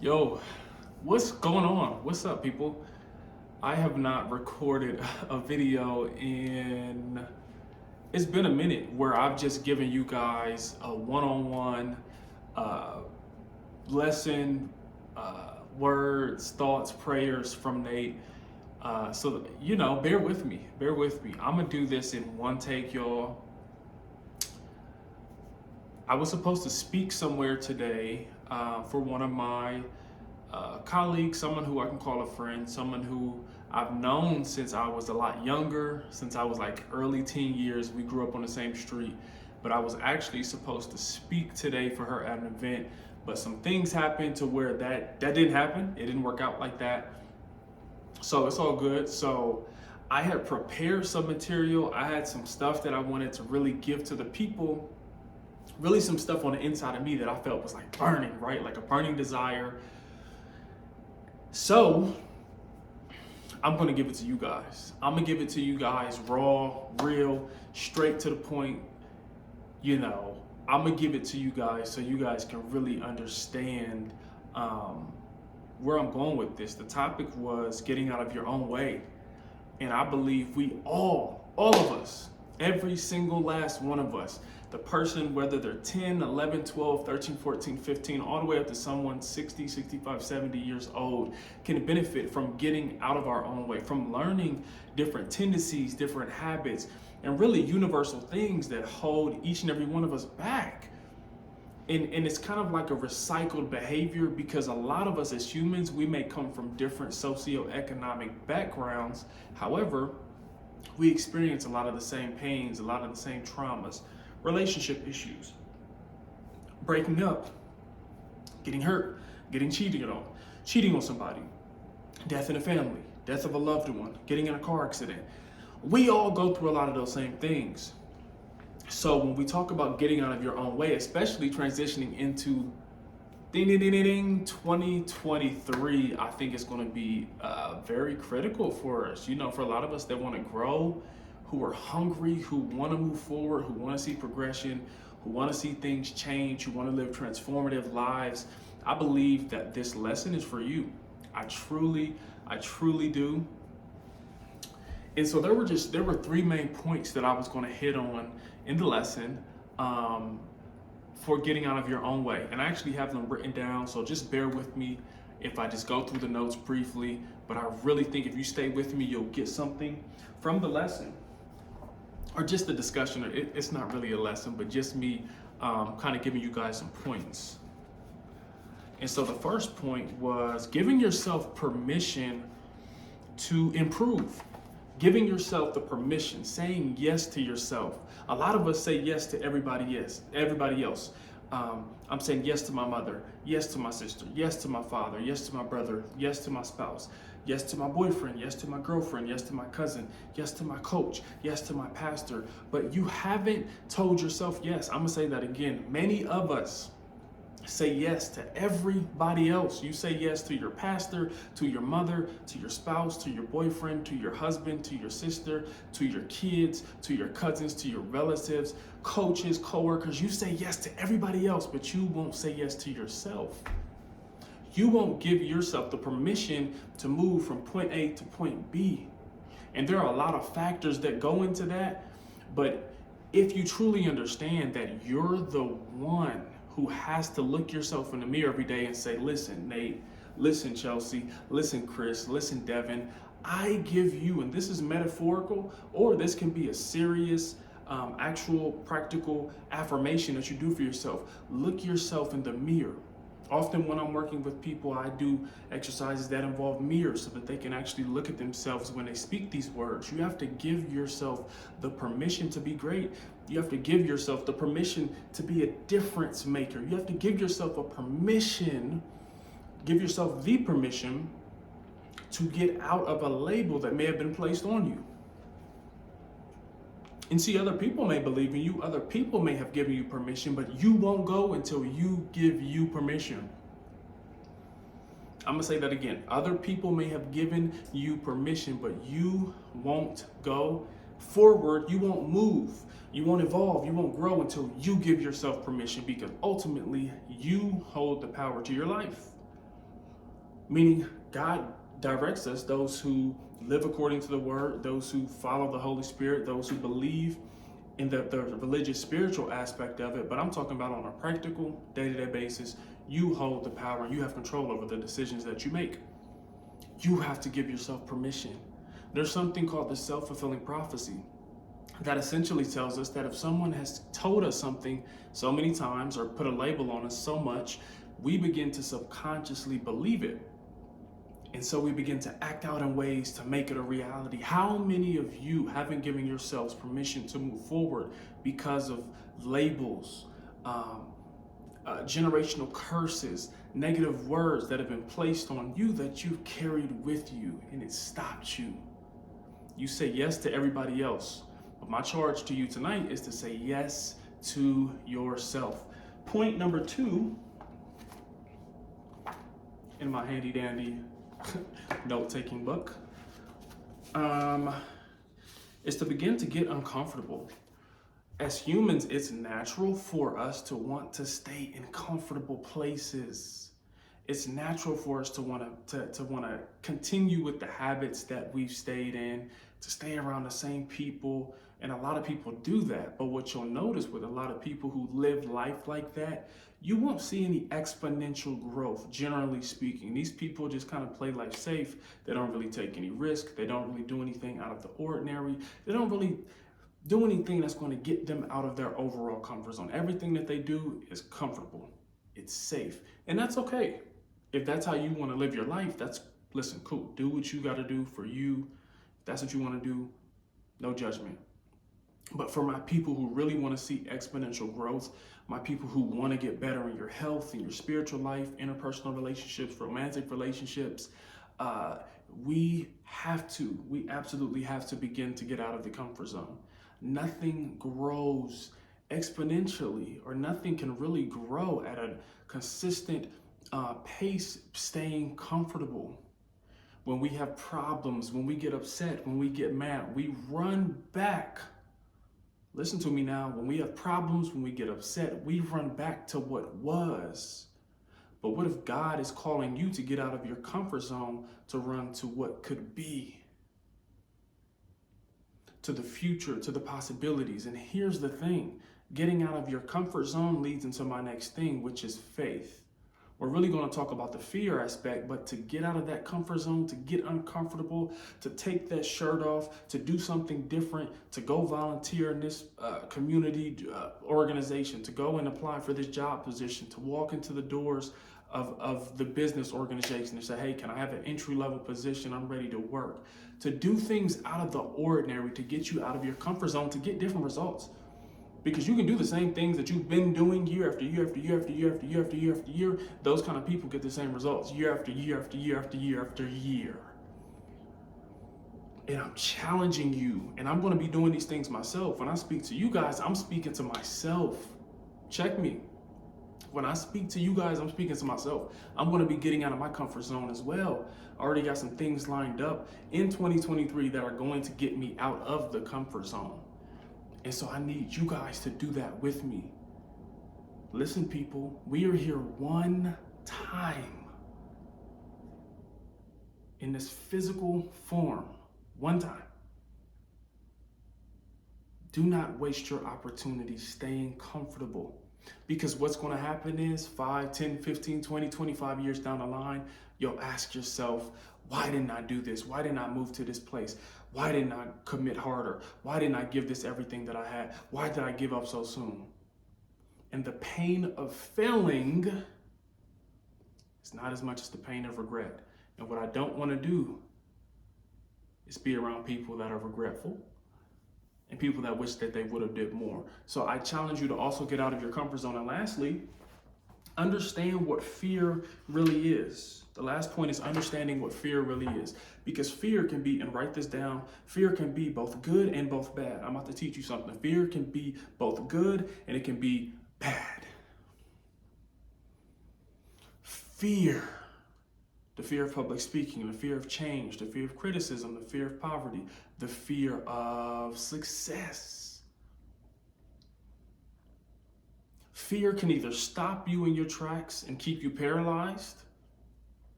Yo, what's going on? What's up, people? I have not recorded a video in, it's been a minute where I've just given you guys a one-on-one uh, lesson, words, thoughts, prayers from Nate. So, bear with me. Bear with me. I'm going to do this in one take, y'all. I was supposed to speak somewhere today for one of my colleagues, someone who I can call a friend, someone who I've known since I was a lot younger, since I was like early teen years. We grew up on the same street, but I was actually supposed to speak today for her at an event, but some things happened to where that didn't happen. It didn't work out like that. So it's all good. So I had prepared some material. I had some stuff that I wanted to really give to the people, really some stuff on the inside of me that I felt was like burning, right? Like a burning desire. So I'm gonna give it to you guys. I'm gonna give it to you guys raw, real, straight to the point. I'm gonna give it to you guys so you guys can really understand where I'm going with this. The topic was getting out of your own way. And I believe we all of us, every single last one of us, the person, whether they're 10, 11, 12, 13, 14, 15, all the way up to someone 60, 65, 70 years old, can benefit from getting out of our own way, from learning different tendencies, different habits, and really universal things that hold each and every one of us back. And it's kind of like a recycled behavior, because a lot of us as humans, we may come from different socioeconomic backgrounds. However, we experience a lot of the same pains, a lot of the same traumas, relationship issues, breaking up, getting hurt, getting cheated on, cheating on somebody, death in a family, death of a loved one, getting in a car accident. We all go through a lot of those same things. So when we talk about getting out of your own way, especially transitioning into 2023, I think it's going to be very critical for us. For a lot of us that want to grow, who are hungry, who want to move forward, who want to see progression, who want to see things change, who want to live transformative lives. I believe that this lesson is for you. I truly do. And so there were three main points that I was going to hit on in the lesson for getting out of your own way. And I actually have them written down, so just bear with me if I just go through the notes briefly. But I really think if you stay with me, you'll get something from the lesson, or just the discussion. It's not really a lesson, but just me kind of giving you guys some points. And so the first point was giving yourself permission to improve. Giving yourself the permission, saying yes to yourself. A lot of us say yes to everybody else. I'm saying yes to my mother, yes to my sister, yes to my father, yes to my brother, yes to my spouse, yes to my boyfriend, yes to my girlfriend, yes to my cousin, yes to my coach, yes to my pastor. But you haven't told yourself yes. I'm gonna say that again. Many of us say yes to everybody else. You say yes to your pastor, to your mother, to your spouse, to your boyfriend, to your husband, to your sister, to your kids, to your cousins, to your relatives, coaches, coworkers. You say yes to everybody else, but you won't say yes to yourself. You won't give yourself the permission to move from point A to point B. And there are a lot of factors that go into that. But if you truly understand that you're the one who has to look yourself in the mirror every day and say, listen, Nate, listen, Chelsea, listen, Chris, listen, Devin, I give you, and this is metaphorical, or this can be a serious, actual, practical affirmation that you do for yourself. Look yourself in the mirror. Often when I'm working with people, I do exercises that involve mirrors so that they can actually look at themselves when they speak these words. You have to give yourself the permission to be great. You have to give yourself the permission to be a difference maker. You have to give yourself the permission to get out of a label that may have been placed on you. And see, other people may believe in you, other people may have given you permission, but you won't go until you give you permission. I'm gonna say that again. Other people may have given you permission, but you won't go forward, you won't move, you won't evolve, you won't grow until you give yourself permission, because ultimately you hold the power to your life. Meaning God directs us, those who live according to the word, those who follow the Holy Spirit, those who believe in the religious spiritual aspect of it. But I'm talking about on a practical day-to-day basis. You hold the power and you have control over the decisions that you make. You have to give yourself permission. There's something called the self-fulfilling prophecy that essentially tells us that if someone has told us something so many times or put a label on us so much, we begin to subconsciously believe it. And so we begin to act out in ways to make it a reality. How many of you haven't given yourselves permission to move forward because of labels, generational curses, negative words that have been placed on you that you've carried with you and it stopped you? You say yes to everybody else. But my charge to you tonight is to say yes to yourself. Point number 2 in my handy dandy note-taking book is to begin to get uncomfortable. As humans, it's natural for us to want to stay in comfortable places. It's natural for us to want to continue with the habits that we've stayed in, to stay around the same people. And a lot of people do that. But what you'll notice with a lot of people who live life like that, you won't see any exponential growth, generally speaking. These people just kind of play life safe. They don't really take any risk. They don't really do anything out of the ordinary. They don't really do anything that's going to get them out of their overall comfort zone. Everything that they do is comfortable. It's safe. And that's okay. If that's how you want to live your life, listen, cool. Do what you got to do for you. If that's what you want to do, no judgment. But for my people who really want to see exponential growth, my people who want to get better in your health, in your spiritual life, interpersonal relationships, romantic relationships, we absolutely have to begin to get out of the comfort zone. Nothing grows exponentially, or nothing can really grow at a consistent pace staying comfortable. When we have problems, when we get upset, when we get mad, we run back. Listen to me now. When we have problems, when we get upset, we run back to what was. But what if God is calling you to get out of your comfort zone to run to what could be? To the future, to the possibilities. And here's the thing. Getting out of your comfort zone leads into my next thing, which is faith. We're really going to talk about the fear aspect, but to get out of that comfort zone, to get uncomfortable, to take that shirt off, to do something different, to go volunteer in this community organization, to go and apply for this job position, to walk into the doors of the business organization and say, hey, can I have an entry-level position? I'm ready to work. To do things out of the ordinary, to get you out of your comfort zone, to get different results. Because you can do the same things that you've been doing year after year after year after year after year after year after year. Those kind of people get the same results year after year after year after year after year. And I'm challenging you, and I'm going to be doing these things myself. When I speak to you guys, I'm speaking to myself. Check me. When I speak to you guys, I'm speaking to myself. I'm going to be getting out of my comfort zone as well. I already got some things lined up in 2023 that are going to get me out of the comfort zone. And so I need you guys to do that with me. Listen, people, we are here one time in this physical form, one time. Do not waste your opportunity staying comfortable, because what's going to happen is 5, 10, 15, 20, 25 years down the line, you'll ask yourself, why didn't I do this? Why didn't I move to this place? Why didn't I commit harder? Why didn't I give this everything that I had? Why did I give up so soon? And the pain of failing is not as much as the pain of regret. And what I don't want to do is be around people that are regretful and people that wish that they would have did more. So I challenge you to also get out of your comfort zone. And lastly, understand what fear really is. The last point is understanding what fear really is. Because fear can be, and write this down, fear can be both good and both bad. I'm about to teach you something. Fear can be both good and it can be bad. Fear, the fear of public speaking, the fear of change, the fear of criticism, the fear of poverty, the fear of success. Fear can either stop you in your tracks and keep you paralyzed,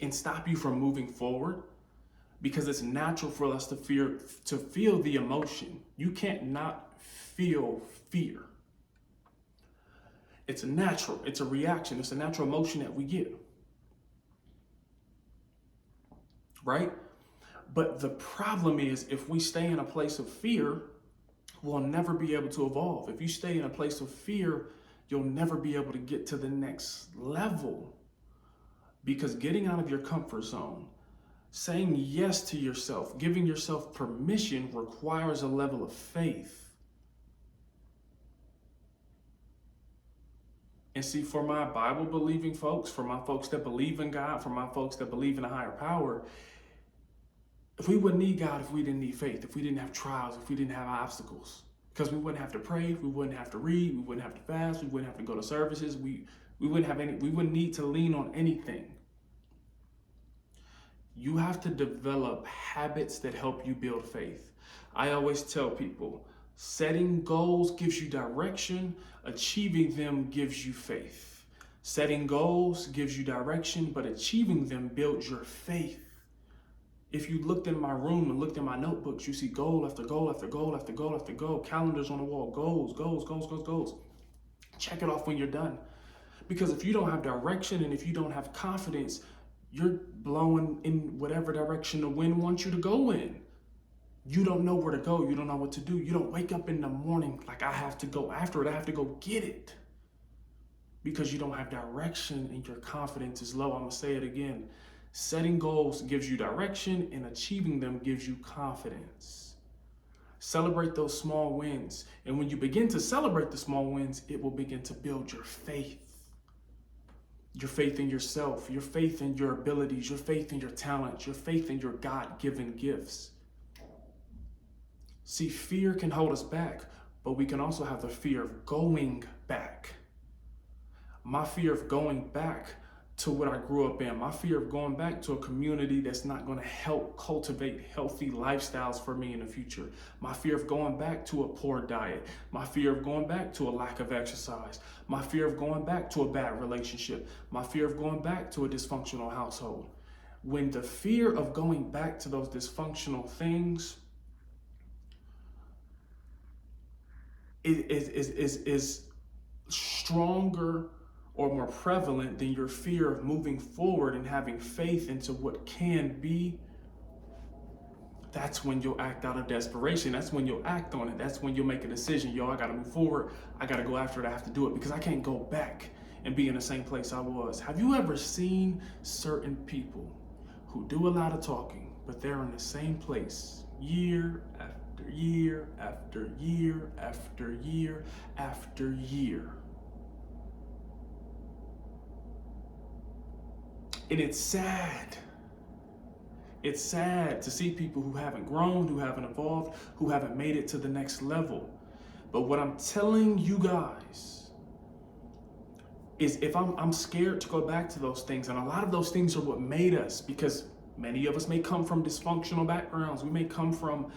and stop you from moving forward, because it's natural for us to feel the emotion. You can't not feel fear. It's a natural, it's a reaction, it's a natural emotion that we get. Right? But the problem is, if we stay in a place of fear, we'll never be able to evolve. If you stay in a place of fear, you'll never be able to get to the next level. Because getting out of your comfort zone, saying yes to yourself, giving yourself permission requires a level of faith. And see, for my Bible believing folks, for my folks that believe in God, for my folks that believe in a higher power, if we wouldn't need God if we didn't need faith, if we didn't have trials, if we didn't have obstacles, because we wouldn't have to pray, we wouldn't have to read, we wouldn't have to fast, we wouldn't have to go to services, we wouldn't need to lean on anything. You have to develop habits that help you build faith. I always tell people, setting goals gives you direction, achieving them gives you faith. Setting goals gives you direction, but achieving them builds your faith. If you looked in my room and looked in my notebooks, you see goal after goal after goal after goal after goal, calendars on the wall, goals, goals, goals, goals, goals. Check it off when you're done. Because if you don't have direction and if you don't have confidence, you're blowing in whatever direction the wind wants you to go in. You don't know where to go. You don't know what to do. You don't wake up in the morning like, I have to go after it. I have to go get it. Because you don't have direction and your confidence is low. I'm going to say it again. Setting goals gives you direction, and achieving them gives you confidence. Celebrate those small wins. And when you begin to celebrate the small wins, it will begin to build your faith. Your faith in yourself, your faith in your abilities, your faith in your talents, your faith in your God-given gifts. See, fear can hold us back, but we can also have the fear of going back. My fear of going back to what I grew up in, my fear of going back to a community that's not going to help cultivate healthy lifestyles for me in the future, my fear of going back to a poor diet, my fear of going back to a lack of exercise, my fear of going back to a bad relationship, my fear of going back to a dysfunctional household. When the fear of going back to those dysfunctional things is stronger or more prevalent than your fear of moving forward and having faith into what can be, that's when you'll act out of desperation. That's when you'll act on it. That's when you'll make a decision. Yo, I gotta move forward. I gotta go after it. I have to do it because I can't go back and be in the same place I was. Have you ever seen certain people who do a lot of talking, but they're in the same place year after year after year after year after year? And it's sad. It's sad to see people who haven't grown, who haven't evolved, who haven't made it to the next level. But what I'm telling you guys is, if I'm scared to go back to those things, and a lot of those things are what made us, because many of us may come from dysfunctional backgrounds. We may come from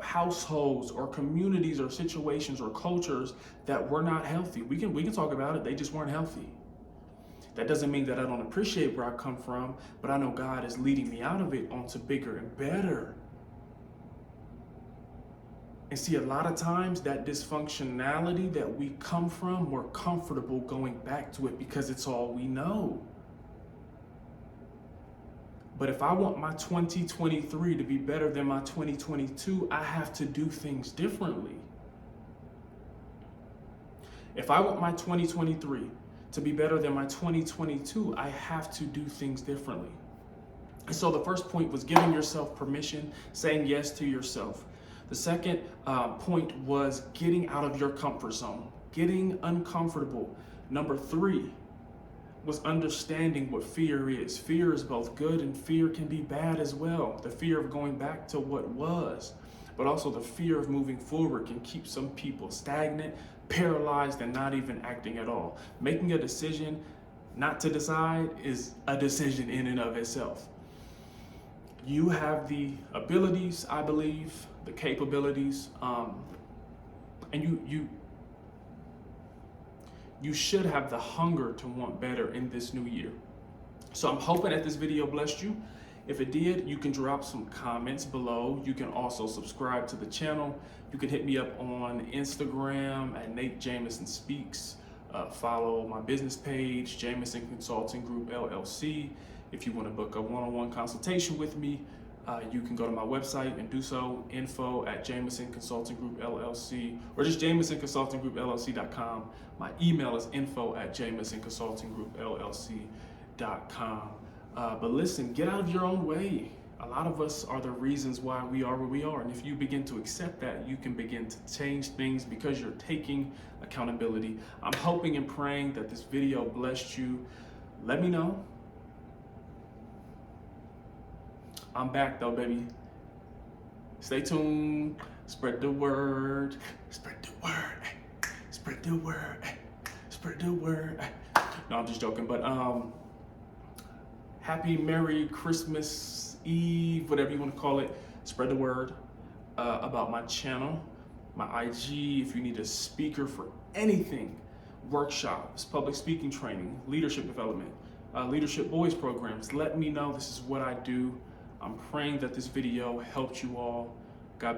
households or communities or situations or cultures that were not healthy. We can talk about it. They just weren't healthy. That doesn't mean that I don't appreciate where I come from, but I know God is leading me out of it onto bigger and better. And see, a lot of times that dysfunctionality that we come from, we're comfortable going back to it because it's all we know. But if I want my 2023 to be better than my 2022, I have to do things differently. If I want my 2023 to be better than my 2022, I have to do things differently. And so the first point was giving yourself permission, saying yes to yourself. The second point was getting out of your comfort zone, getting uncomfortable. Number 3 was understanding what fear is. Fear is both good and fear can be bad as well. The fear of going back to what was, but also the fear of moving forward can keep some people stagnant, paralyzed, and not even acting at all. Making a decision not to decide is a decision in and of itself. You have the abilities, I believe, the capabilities, and you should have the hunger to want better in this new year. So I'm hoping that this video blessed you. If it did, you can drop some comments below. You can also subscribe to the channel. You can hit me up on Instagram at Natejamesonspeaks. Follow my business page, Jameson Consulting Group LLC. If you want to book a one-on-one consultation with me, you can go to my website and do so, info@Jameson Consulting Group LLC, or just JamesonConsultingGroupLLC.com. My email is info@JamesonConsultingGroupLLC.com. But listen, get out of your own way. A lot of us are the reasons why we are where we are. And if you begin to accept that, you can begin to change things because you're taking accountability. I'm hoping and praying that this video blessed you. Let me know. I'm back though, baby. Stay tuned. Spread the word. Spread the word. Spread the word. Spread the word. No, I'm just joking. But happy Merry Christmas Eve, whatever you want to call it. Spread the word about my channel, my IG. If you need a speaker for anything, workshops, public speaking training, leadership development, leadership boys programs, let me know. This is what I do. I'm praying that this video helped you all. God bless.